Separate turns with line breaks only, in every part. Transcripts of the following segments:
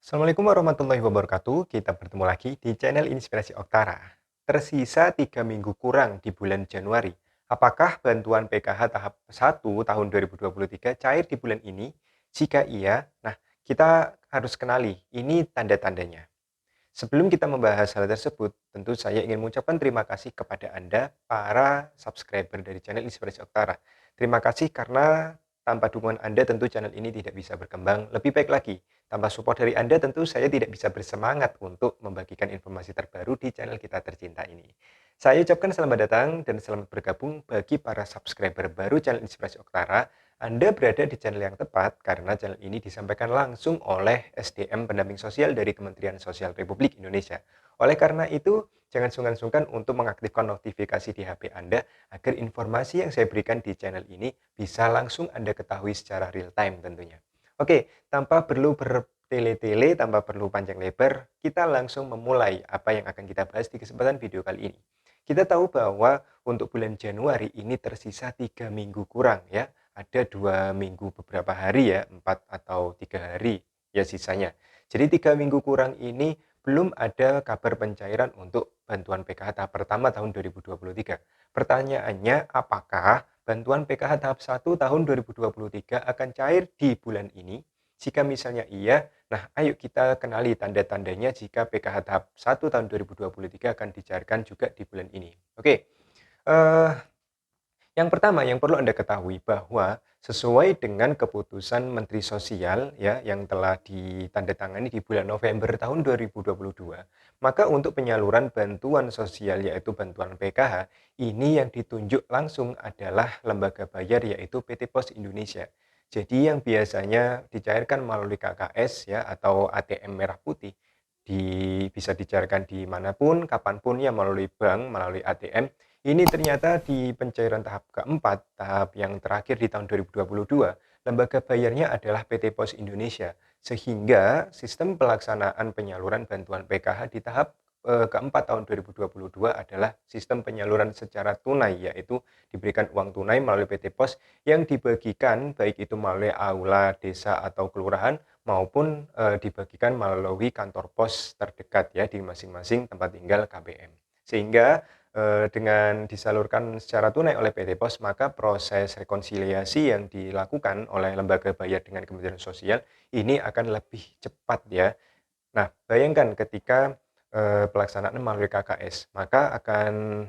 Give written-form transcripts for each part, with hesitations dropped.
Assalamualaikum warahmatullahi wabarakatuh. Kita bertemu lagi di channel Inspirasi Oktara. Tersisa 3 minggu kurang di bulan Januari. Apakah bantuan PKH tahap 1 tahun 2023 cair di bulan ini? Jika iya, kita harus kenali ini tanda-tandanya. Sebelum kita membahas hal tersebut, tentu saya ingin mengucapkan terima kasih kepada Anda, para subscriber dari channel Inspirasi Oktara. Terima kasih karena tanpa dukungan Anda tentu channel ini tidak bisa berkembang lebih baik lagi. Tanpa support dari Anda tentu saya tidak bisa bersemangat untuk membagikan informasi terbaru di channel kita tercinta ini. Saya ucapkan selamat datang dan selamat bergabung bagi para subscriber baru channel Inspirasi Oktara. Anda berada di channel yang tepat karena channel ini disampaikan langsung oleh SDM Pendamping Sosial dari Kementerian Sosial Republik Indonesia. Oleh karena itu, jangan sungkan-sungkan untuk mengaktifkan notifikasi di HP Anda agar informasi yang saya berikan di channel ini bisa langsung Anda ketahui secara real time tentunya. Oke, tanpa perlu bertele-tele, tanpa perlu panjang lebar, kita langsung memulai apa yang akan kita bahas di kesempatan video kali ini. Kita tahu bahwa untuk bulan Januari ini tersisa 3 minggu kurang ya, ada 2 minggu beberapa hari ya, 4 atau 3 hari ya sisanya. Jadi 3 minggu kurang ini belum ada kabar pencairan untuk bantuan PKH tahap pertama tahun 2023. Pertanyaannya, apakah bantuan PKH tahap 1 tahun 2023 akan cair di bulan ini? Jika misalnya iya, ayo kita kenali tanda-tandanya jika PKH tahap 1 tahun 2023 akan dicairkan juga di bulan ini. Oke, eh, yang pertama yang perlu Anda ketahui bahwa sesuai dengan keputusan Menteri Sosial ya yang telah ditandatangani di bulan November tahun 2022, maka untuk penyaluran bantuan sosial yaitu bantuan PKH, ini yang ditunjuk langsung adalah lembaga bayar yaitu PT Pos Indonesia. Jadi yang biasanya dicairkan melalui KKS ya atau ATM merah putih bisa dicairkan di manapun, kapanpun ya melalui bank, melalui ATM. Ini ternyata di pencairan tahap keempat, tahap yang terakhir di tahun 2022, lembaga bayarnya adalah PT Pos Indonesia. Sehingga sistem pelaksanaan penyaluran bantuan PKH di tahap keempat tahun 2022 adalah sistem penyaluran secara tunai, yaitu diberikan uang tunai melalui PT Pos yang dibagikan baik itu melalui aula desa atau kelurahan maupun dibagikan melalui kantor pos terdekat ya di masing-masing tempat tinggal KBM. Sehingga dengan disalurkan secara tunai oleh PT Pos, maka proses rekonsiliasi yang dilakukan oleh lembaga bayar dengan Kementerian Sosial ini akan lebih cepat ya. Nah, bayangkan ketika pelaksanaan melalui KKS, maka akan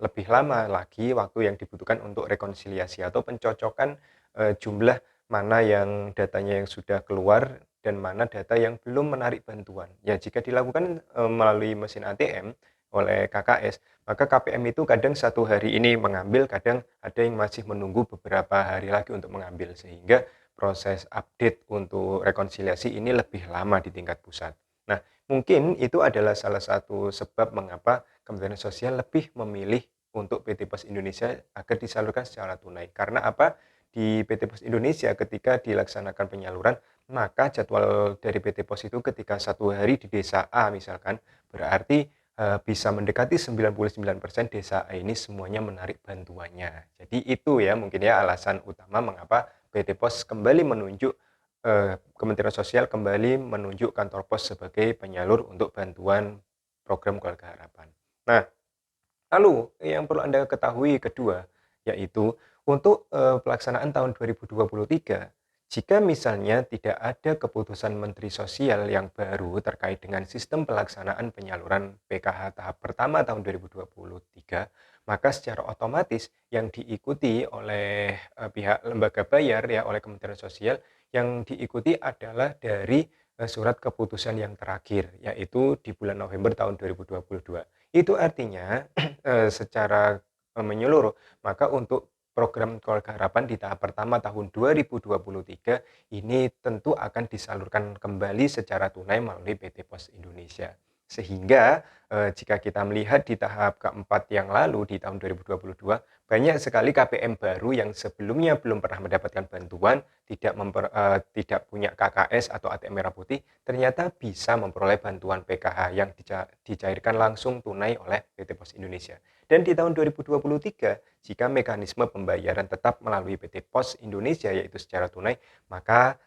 lebih lama lagi waktu yang dibutuhkan untuk rekonsiliasi atau pencocokan jumlah mana yang datanya yang sudah keluar dan mana data yang belum menarik bantuan. Ya, jika dilakukan melalui mesin ATM oleh KKS, maka KPM itu kadang 1 hari ini mengambil, kadang ada yang masih menunggu beberapa hari lagi untuk mengambil, sehingga proses update untuk rekonsiliasi ini lebih lama di tingkat pusat. Nah, mungkin itu adalah salah satu sebab mengapa Kementerian Sosial lebih memilih untuk PT Pos Indonesia agar disalurkan secara tunai. Karena apa? Di PT Pos Indonesia ketika dilaksanakan penyaluran, maka jadwal dari PT Pos itu ketika 1 hari di desa A misalkan, berarti bisa mendekati 99% desa A ini semuanya menarik bantuannya. Jadi itu ya mungkin ya alasan utama mengapa PT Pos kembali menunjuk Kementerian Sosial kembali menunjuk kantor pos sebagai penyalur untuk bantuan program Keluarga Harapan. Nah, lalu yang perlu Anda ketahui kedua, yaitu untuk pelaksanaan tahun 2023, jika misalnya tidak ada keputusan Menteri Sosial yang baru terkait dengan sistem pelaksanaan penyaluran PKH tahap pertama tahun 2023, maka secara otomatis yang diikuti oleh pihak lembaga bayar ya oleh Kementerian Sosial yang diikuti adalah dari surat keputusan yang terakhir, yaitu di bulan November tahun 2022. Itu artinya secara menyeluruh, maka untuk program Keluarga Harapan di tahap pertama tahun 2023 ini tentu akan disalurkan kembali secara tunai melalui PT Pos Indonesia. Sehingga jika kita melihat di tahap keempat yang lalu di tahun 2022, banyak sekali KPM baru yang sebelumnya belum pernah mendapatkan bantuan, tidak punya KKS atau ATM Merah Putih, ternyata bisa memperoleh bantuan PKH yang dicairkan langsung tunai oleh PT Pos Indonesia. Dan di tahun 2023, jika mekanisme pembayaran tetap melalui PT Pos Indonesia yaitu secara tunai, maka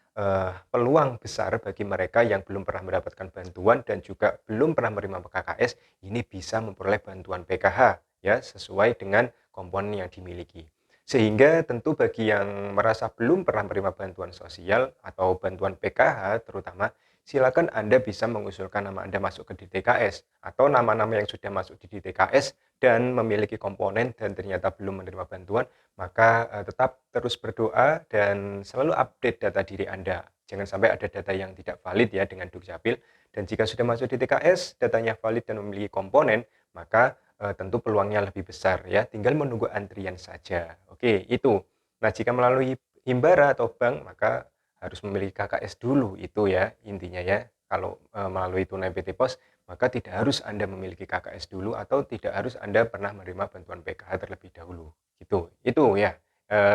peluang besar bagi mereka yang belum pernah mendapatkan bantuan dan juga belum pernah menerima KKS, ini bisa memperoleh bantuan PKH ya, sesuai dengan komponen yang dimiliki. Sehingga tentu bagi yang merasa belum pernah menerima bantuan sosial atau bantuan PKH terutama, silakan Anda bisa mengusulkan nama Anda masuk ke DTKS atau nama-nama yang sudah masuk di DTKS dan memiliki komponen dan ternyata belum menerima bantuan, maka tetap terus berdoa dan selalu update data diri Anda. Jangan sampai ada data yang tidak valid ya dengan Dukcapil. Dan jika sudah masuk DTKS, datanya valid dan memiliki komponen, maka tentu peluangnya lebih besar ya. Tinggal menunggu antrian saja. Oke, itu. Nah, jika melalui Himbara atau bank, maka harus memiliki KKS dulu itu ya intinya ya. Kalau melalui tunai PT Pos, maka tidak harus Anda memiliki KKS dulu atau tidak harus Anda pernah menerima bantuan PKH terlebih dahulu gitu. Itu ya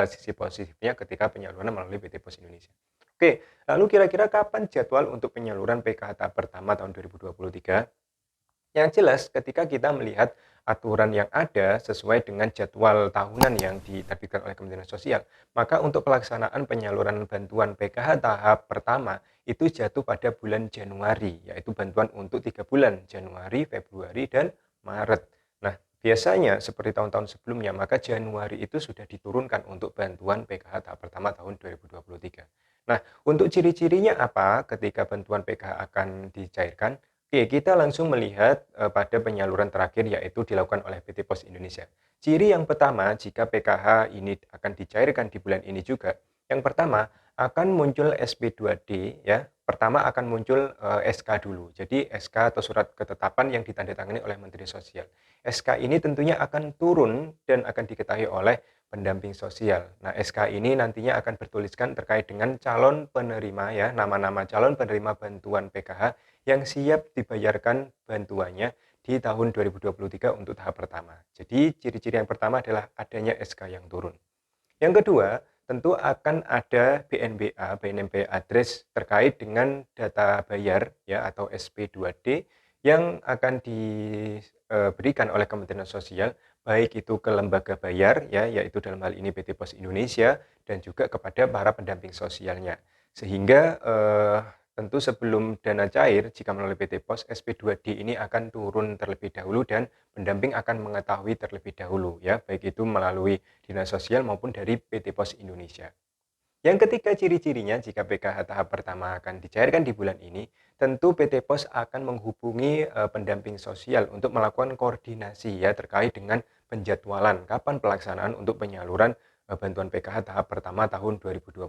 sisi positifnya ketika penyaluran melalui PT Pos Indonesia. Oke, lalu kira-kira kapan jadwal untuk penyaluran PKH tahap pertama tahun 2023? Yang jelas ketika kita melihat aturan yang ada sesuai dengan jadwal tahunan yang diterbitkan oleh Kementerian Sosial, maka untuk pelaksanaan penyaluran bantuan PKH tahap pertama itu jatuh pada bulan Januari, yaitu bantuan untuk 3 bulan, Januari, Februari, dan Maret. Nah, biasanya seperti tahun-tahun sebelumnya, maka Januari itu sudah diturunkan untuk bantuan PKH tahap pertama tahun 2023. Nah, untuk ciri-cirinya apa ketika bantuan PKH akan dicairkan? Oke, kita langsung melihat pada penyaluran terakhir yaitu dilakukan oleh PT Pos Indonesia. Ciri yang pertama jika PKH ini akan dicairkan di bulan ini juga, yang pertama akan muncul SP2D ya. Pertama akan muncul SK dulu. Jadi SK atau surat ketetapan yang ditandatangani oleh Menteri Sosial. SK ini tentunya akan turun dan akan diketahui oleh pendamping sosial. Nah, SK ini nantinya akan bertuliskan terkait dengan calon penerima ya, nama-nama calon penerima bantuan PKH yang siap dibayarkan bantuannya di tahun 2023 untuk tahap pertama. Jadi ciri-ciri yang pertama adalah adanya SK yang turun. Yang kedua, tentu akan ada BNBA, BNMB address terkait dengan data bayar ya atau SP2D yang akan diberikan oleh Kementerian Sosial baik itu ke lembaga bayar ya yaitu dalam hal ini PT Pos Indonesia dan juga kepada para pendamping sosialnya. Sehingga tentu sebelum dana cair jika melalui PT Pos SP2D ini akan turun terlebih dahulu dan pendamping akan mengetahui terlebih dahulu ya baik itu melalui Dinas Sosial maupun dari PT Pos Indonesia. Yang ketiga ciri-cirinya jika PKH tahap pertama akan dicairkan di bulan ini, tentu PT Pos akan menghubungi pendamping sosial untuk melakukan koordinasi ya terkait dengan penjadwalan kapan pelaksanaan untuk penyaluran bantuan PKH tahap pertama tahun 2023.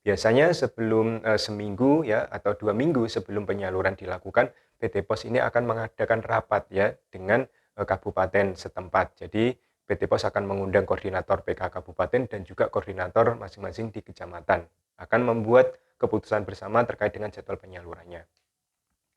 Biasanya sebelum seminggu ya atau 2 minggu sebelum penyaluran dilakukan, PT Pos ini akan mengadakan rapat ya dengan kabupaten setempat. Jadi PT Pos akan mengundang koordinator PKH kabupaten dan juga koordinator masing-masing di kecamatan. Akan membuat keputusan bersama terkait dengan jadwal penyalurannya.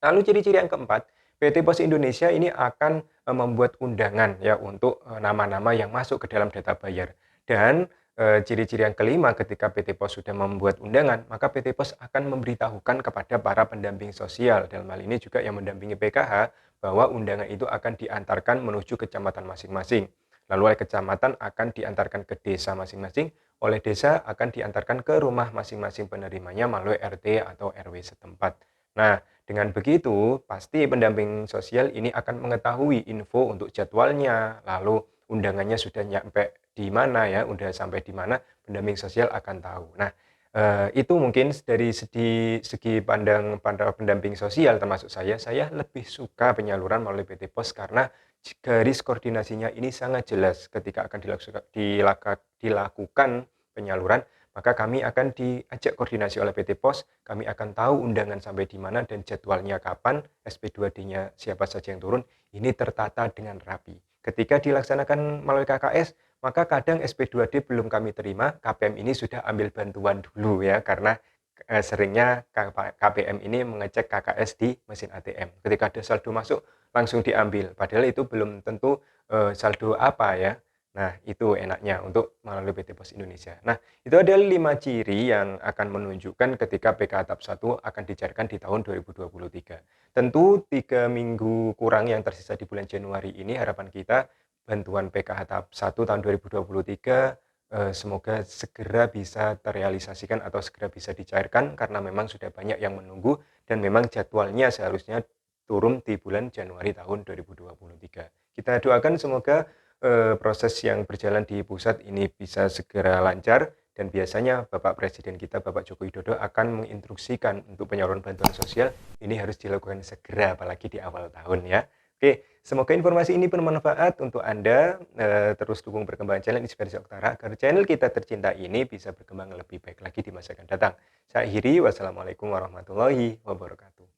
Lalu ciri-ciri yang keempat, PT Pos Indonesia ini akan membuat undangan ya untuk nama-nama yang masuk ke dalam data bayar. Dan ciri-ciri yang kelima ketika PT Pos sudah membuat undangan, maka PT Pos akan memberitahukan kepada para pendamping sosial, dalam hal ini juga yang mendampingi PKH, bahwa undangan itu akan diantarkan menuju kecamatan masing-masing. Lalu oleh kecamatan akan diantarkan ke desa masing-masing, oleh desa akan diantarkan ke rumah masing-masing penerimanya melalui RT atau RW setempat. Nah, dengan begitu, pasti pendamping sosial ini akan mengetahui info untuk jadwalnya, lalu undangannya sudah nyampe di mana ya, udah sampai di mana, pendamping sosial akan tahu. Nah, itu mungkin dari segi pandang para pendamping sosial termasuk saya lebih suka penyaluran melalui PT Pos karena garis koordinasinya ini sangat jelas ketika akan dilakukan penyaluran, maka kami akan diajak koordinasi oleh PT Pos, kami akan tahu undangan sampai di mana dan jadwalnya kapan, SP2D-nya siapa saja yang turun, ini tertata dengan rapi. Ketika dilaksanakan melalui KKS, maka kadang SP2D belum kami terima, KPM ini sudah ambil bantuan dulu ya, karena seringnya KPM ini mengecek KKS di mesin ATM. Ketika ada saldo masuk, langsung diambil, padahal itu belum tentu saldo apa ya. Nah, itu enaknya untuk melalui PT Pos Indonesia. Nah, itu adalah 5 ciri yang akan menunjukkan ketika PKH tahap 1 akan dicairkan di tahun 2023. Tentu 3 minggu kurang yang tersisa di bulan Januari ini harapan kita bantuan PKH tahap 1 tahun 2023 Semoga segera bisa terrealisasikan atau segera bisa dicairkan karena memang sudah banyak yang menunggu dan memang jadwalnya seharusnya turun di bulan Januari tahun 2023. Kita doakan semoga, proses yang berjalan di pusat ini bisa segera lancar dan biasanya Bapak Presiden kita, Bapak Joko Widodo akan menginstruksikan untuk penyaluran bantuan sosial ini harus dilakukan segera apalagi di awal tahun ya. Oke, semoga informasi ini bermanfaat untuk Anda, terus dukung perkembangan channel Inspirasi Oktara agar channel kita tercinta ini bisa berkembang lebih baik lagi di masa akan datang. Saya akhiri, wassalamualaikum warahmatullahi wabarakatuh.